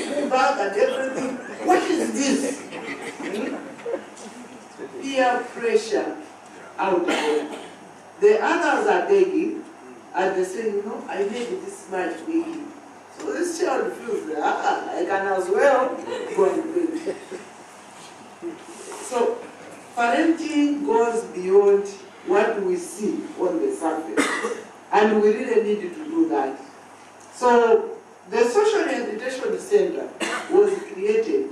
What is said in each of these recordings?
move back and everything. What is this? Peer pressure out there. The others are begging, and they say, you know, I need this much begging. So this child feels that I can as well go and beg. So parenting goes beyond what we see on the surface, and we really need to do that. So the Social Rehabilitation Center was created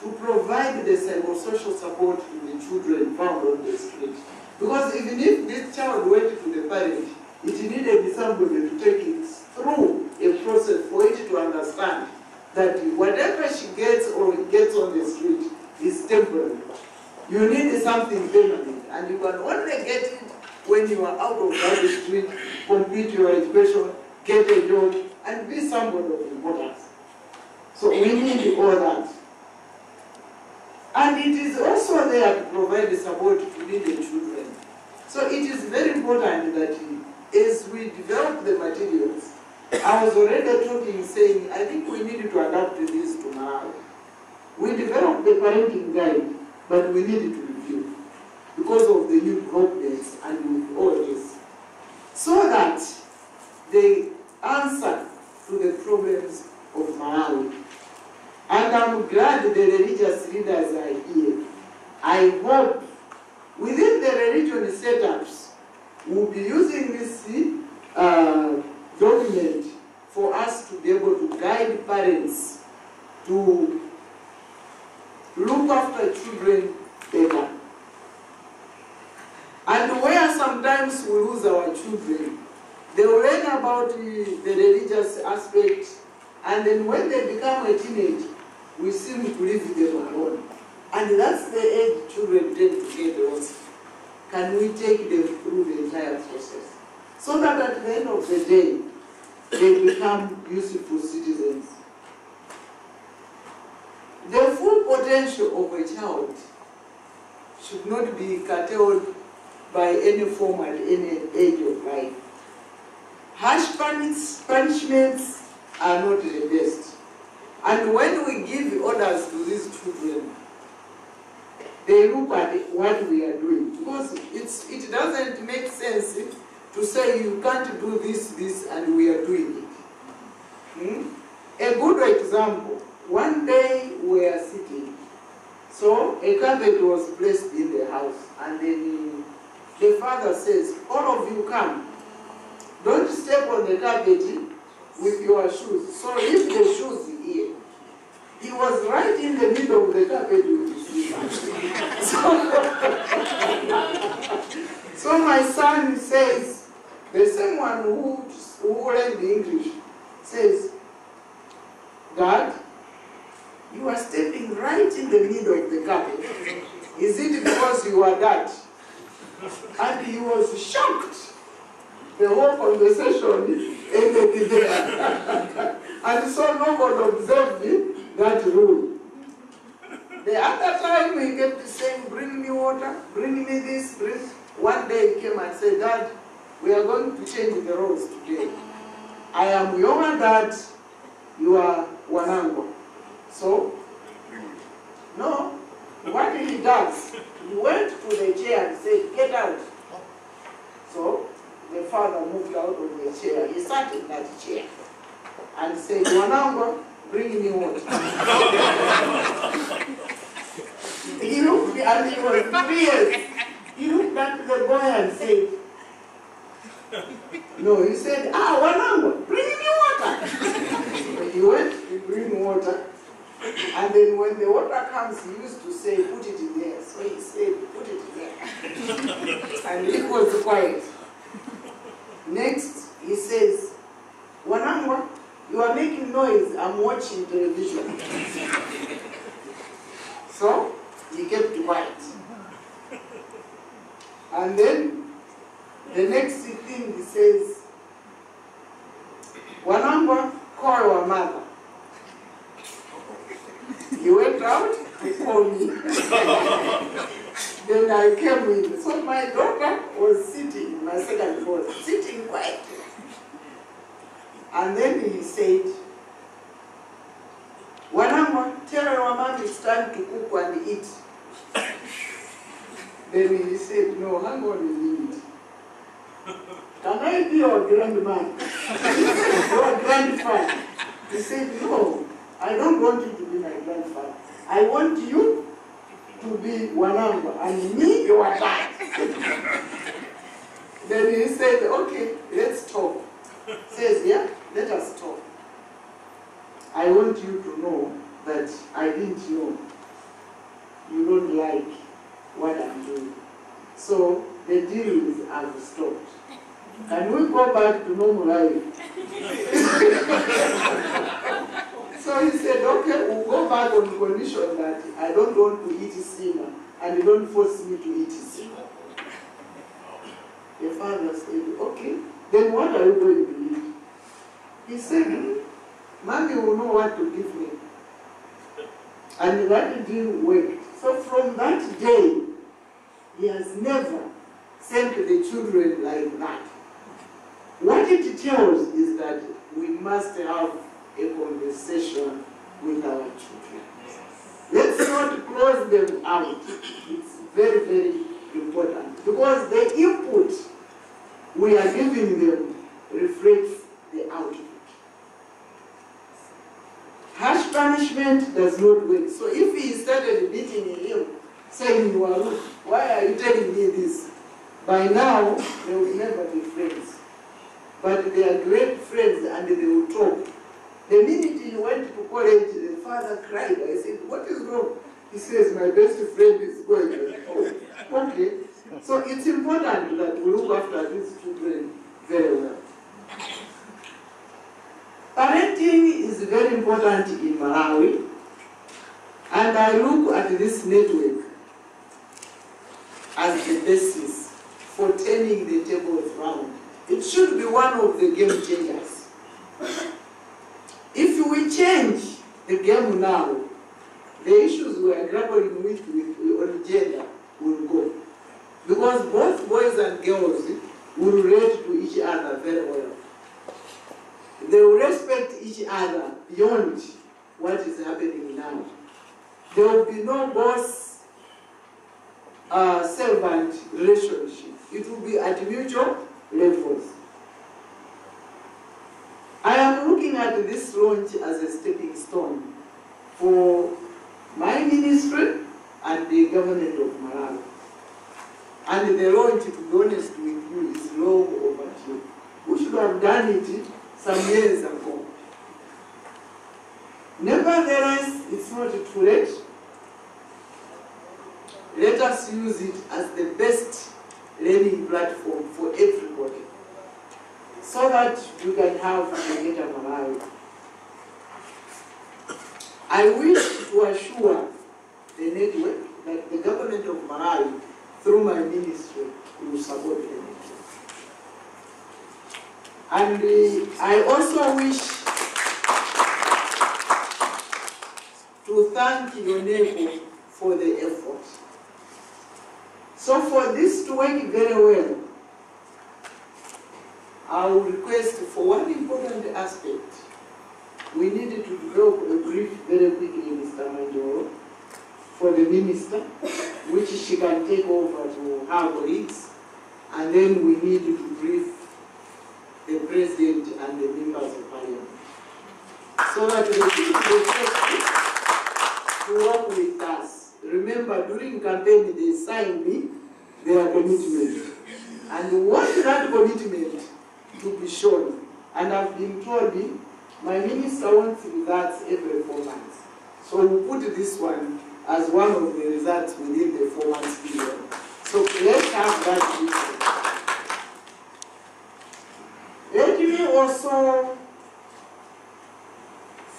to provide the psychosocial support to the children found on the street. Because even if this child went to the parent, it needed somebody to take it through a process for it to understand that whatever she gets or gets on the street is temporary. You need something permanent, and you can only get it when you are out of that street, complete your education, get a job, and be somebody of importance. So we need all that. And it is also there to provide the support to needy children. So it is very important that as we develop the materials, I was already talking, saying, I think we need to adapt this to Malawi. We developed the parenting guide, but we need to review because of the new problems and with all this, so that they answer to the problems of Malawi. And I'm glad the religious leaders are here. I hope within the religion setups, we'll be using this document for us to be able to guide parents to look after children better. And where sometimes we lose our children, they learn about the religious aspect, and then when they become a teenage, we seem to leave them alone. And that's the age children tend to get lost. Can we take them through the entire process? So that at the end of the day, they become useful citizens. The full potential of a child should not be curtailed by any form at any age of life. Harsh punishments are not the best. And when we give orders to these children, they look at what we are doing. Because it doesn't make sense to say you can't do this, and we are doing it. A good example, one day we are sitting. So a carpet was placed in the house, and then the father says, all of you come. Don't step on the carpet with your shoes. So leave the shoes here. He was right in the middle of the carpet with his shoes. So my son says, the same one who learned English, says, Dad, you are stepping right in the middle of the carpet. Is it because you are that? And he was shocked. The whole conversation ended there. And so nobody observed that rule. The other time he kept saying, bring me water, bring me this, bring. One day he came and said, Dad, we are going to change the roles today. I am your dad, you are Wanango. So, no, what he does, he went to the chair and said, get out. So, the father moved out of the chair. He sat in that chair and said, Wanango, bring me water. He looked, and he was fierce. He looked at the boy and said, no, he said, Wanango, bring me water. So he went to bring water. And then when the water comes, he used to say, put it in there. So he said, put it there. And he was quiet. Next, he says, Wanango, you are making noise. I'm watching television. So he kept quiet. And then the next thing he says, Wanango, call your mother. He went out to call me. Then I came in. So my daughter was sitting, my second was sitting quietly. And then he said, it's time to cook and eat. Then he said, no, hang on a minute. Can I be your grandman? Your grandfather? He said, no, I don't want you to be my grandfather. I want you to be Wananga and me your dad. Then he said, okay, let's talk. Says, yeah, let us talk. I want you to know that I didn't know you don't like what I'm doing. So the deal is I've stopped. Can we go back to normal life? So he said, okay, we'll go back on condition that I don't want to eat sima and you don't force me to eat sima. The father said, okay, then what are you going to eat? He said, Mommy will know what to give me. And that didn't work. So from that day, he has never sent the children like that. What it tells is that we must have a conversation with our children. Let's not close them out. It's very, very important. Because the input we are giving them reflects the output. Harsh punishment does not work. So if he started beating him, saying, why are you telling me this? By now, they will never be friends. But they are great friends and they will talk. The minute he went to college, the father cried. I said, what is wrong? He says, my best friend is going. Oh, okay. So it's important that we look after these children very well. Parenting is very important in Malawi, and I look at this network as the basis for turning the tables round. It should be one of the game changers. If we change the game now, the issues we are grappling with on gender will go. Because both boys and girls will relate to each other very well. They will respect each other beyond what is happening now. There will be no boss-servant relationship. It will be at mutual levels. I am looking at this launch as a stepping stone for my ministry and the government of Malawi. And the launch, to be honest with you, is long overdue. We should have done it some years ago. Nevertheless, it's not too late. Let us use it as the best learning platform for everybody, so that we can have a better Malawi. I wish to assure the network that the government of Malawi, through my ministry, will support the network. And I also wish to thank UNECO for the effort. So for this to work very well, I will request for one important aspect. We needed to develop a brief very quickly, Mr. Manjoro, for the minister, which she can take over to her colleagues, and then we need to brief the president and the members of parliament, so that the people to work with us. Remember, during campaign, they signed their commitment, and we want that commitment to be shown. And I've been told my minister wants results every 4 months. So we'll put this one as one of the results within the 4 months period. So let's have that vision. Let me also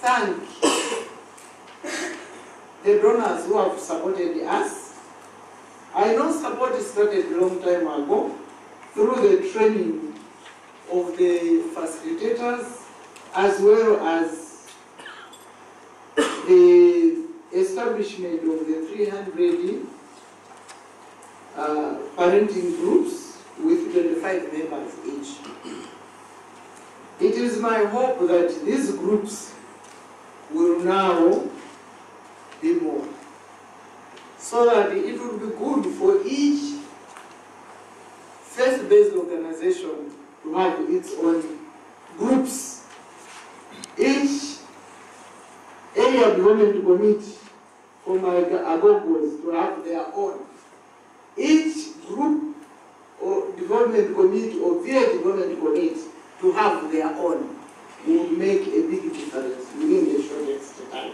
thank the donors who have supported us. I know support started a long time ago through the training of the facilitators, as well as the establishment of the 300 parenting groups with 25 members each. It is my hope that these groups will now be more. so that it would be good for each faith-based organization to have its own groups. Each area development committee for my Agogos to have their own. Each group or development committee or village development committee to have their own would make a big difference within the shortest time.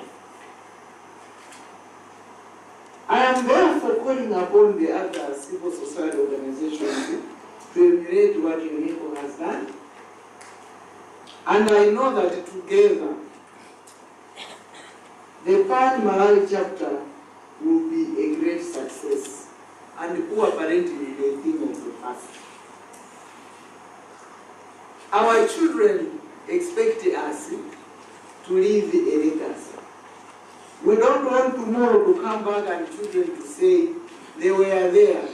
I am therefore calling upon the other civil society organizations to emulate what UNESCO has done. And I know that together, the Pan Malawi chapter will be a great success, and who apparently the theme of the past. Our children expect us to leave a legacy. We don't want tomorrow to come back and children to say they were there,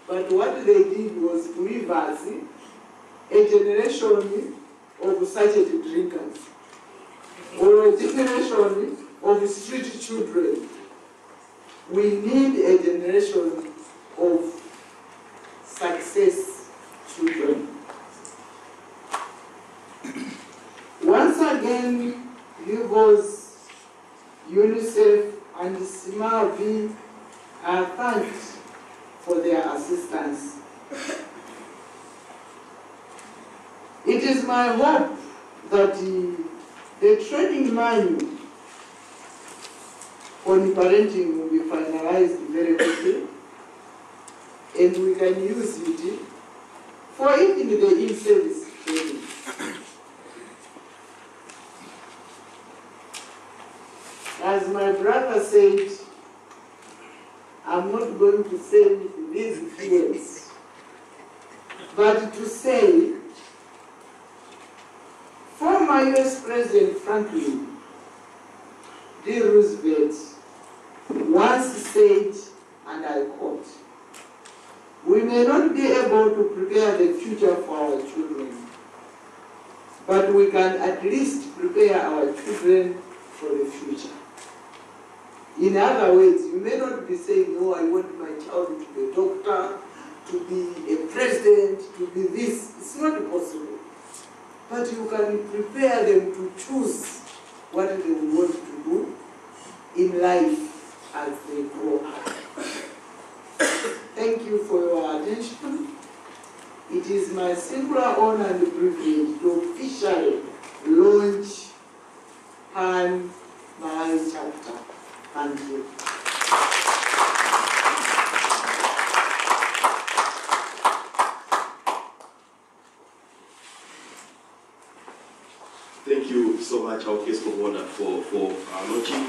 but what they did was to leave us a generation of sachet drinkers, or a generation of street children. We need a generation of success children. Once again, Hugos, UNICEF, and SMAVI are thanked for their assistance. It is my hope that the training manual on parenting will be finalized very quickly, and we can use it for even the in-service training. As my brother said, I'm not going to say these words, but to say, former US President Franklin D. Roosevelt once said, and I quote, "We may not be able to prepare the future for our children, but we can at least prepare our children for the future." In other words, you may not be saying, "Oh, I want my child to be a doctor, to be a president, to be this." It's not possible. But you can prepare them to choose what they want to do in life as they grow up. Thank you for your attention. It is my singular honor and privilege to officially launch Pan Malawi chapter. Thank you. Thank you so much, our case for launching